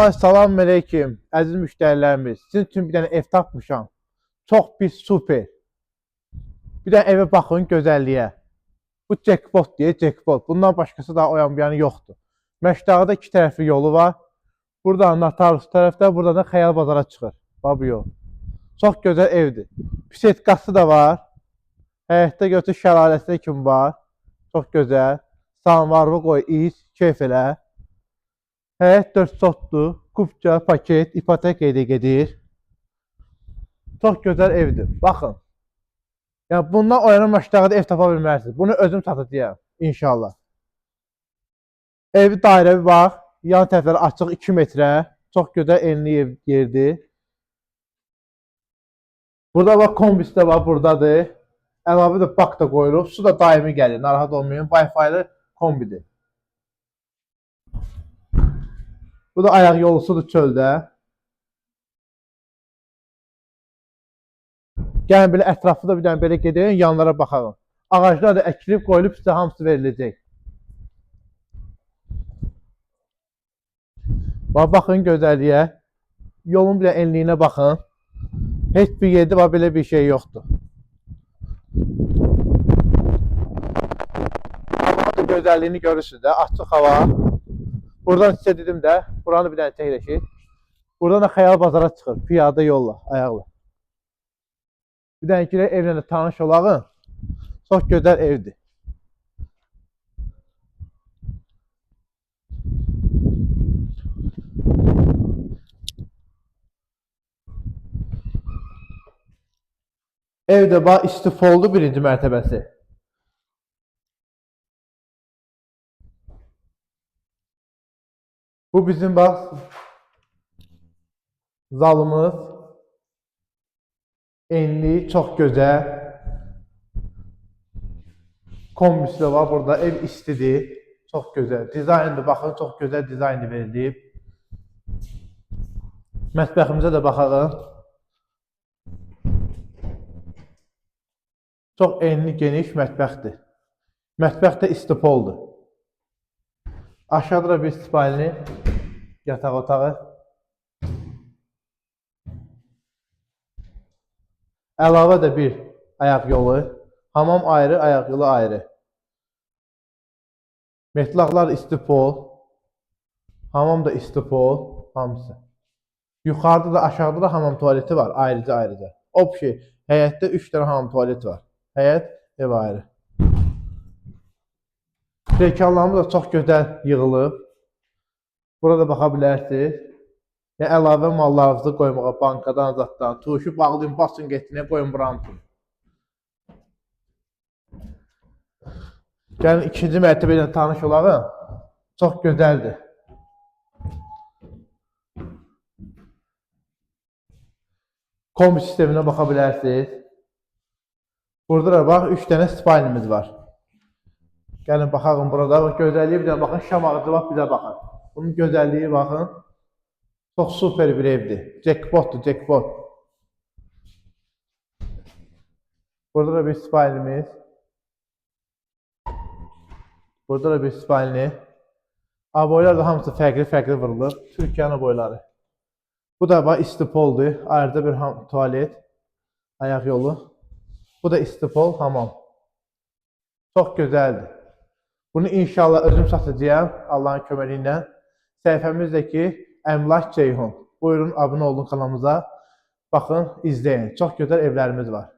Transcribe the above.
Salam aleyküm, əziz müştərilərimiz. Sizin üçün bir dənə ev tapmışam. Çox pis, super. Bir dənə evə baxın, gözəlliyə. Bu jackpot deyir, jackpot. Bundan başqası da o yan bir yanı yoxdur. Məşdağda iki tərəfli yolu var. Buradan Natarus tərəfdə, buradan da Xəyal bazara çıxır. Bax bu yol. Çox gözəl evdir. Pisetkası da var. Həyətdə götür şəlaləsi kimi var. Çox gözəl. Samvarı qoy, iç, keyf elə. Həyət 4 sotdur, kupça, paket, ipotek edə gedir. Çox gözəl evdir, baxın. Yəni, bundan o yana Məşdağda ev tapa bilmərsiniz. Bunu özüm satacağım, inşallah. Evi dairəvi bax, yan tərəfləri açıq 2 metrə. Çox gözəl enli ev yerdir. Burada bax, kombisi də var, buradadır. Əlavə də bak da qoyulub, su da daimi gəlir, narahat olmayın. Wi-Fi-lı kombidir. Bu da ayaq yolusudur çöldə. Gəlin belə ətraflı da bir dənə belə gedin, yanlara baxalım. Ağaclar da əkilib, qoyulub, sizə hamısı veriləcək. Baxın gözəlliyə. Yolun bir enliyinə baxın. Heç bir yerdə var, belə bir şey yoxdur. Havanın gözəlliyini görürsünüz də, açıq hava. Buradan sizə dedim də, buranı bir dənə çəkilək. Buradan da Xəyal bazara çıxır, piyada yolla, ayaqla. Bir dənə girək, evlə də tanış olağın. Çox gözəl evdir. Evdə bax, istifoldu birinci mərtəbəsi. Bu bizim bax, zalımız. Enli, çox gözəl. Kombisi də var burada, ev istidir. Çox gözəl. Dizayndır, baxın, çox gözəl dizaynı verilib. Mətbəximizə də baxalım. Çox enli, geniş mətbəxdir. Mətbəx də istipoldur. Aşağıda da bir spalni, yataq otağı. Əlavə də bir ayaq yolu. Hamam ayrı, ayaq yolu ayrı. Metlaqlar istipol. Hamam da istipol. Hamısı. Yuxarıda da, aşağıda da hamam tualeti var. Ayrıca. O şey, həyətdə 3 dənə hamam tualeti var. Həyət, ev ayrı. Rekanlarımız da çox gözəl yığılıb. Burada baxa bilərsiniz. Yəni, əlavə mallarınızı qoymağa, bankadan, zatdan, tuşu bağlayın, basın, getirin, qoyun buranın. Gəlin, ikinci mərtəbə ilə tanış olağın. Çox gözəldir. Kombi sisteminə baxa bilərsiniz. Burada da bax, 3 dənə spalnimiz var. Gəlin, baxalım burada. Gözəlliyi bir də baxın, şam ağacı var, bir də baxın. Bunun gözəlliyi baxın. Çox super bir evdir. Jackpotdur, jackpot. Burada da bir spalnimiz. Burada da bir spalni. Boylar da hamısı fərqli vurulur. Türkiyənin boyları. Bu da bax, istipoldur. Ayrıca bir tualet. Ayaq yolu. Bu da istipol, hamam. Çox gözəldir. Bunu inşallah özüm satacağım, Allahın köməyi ilə. Səhifəmizdəki Əmlak Ceyhun. Buyurun, abunə olun kanalımıza. Baxın, izləyin. Çox gözəl evlərimiz var.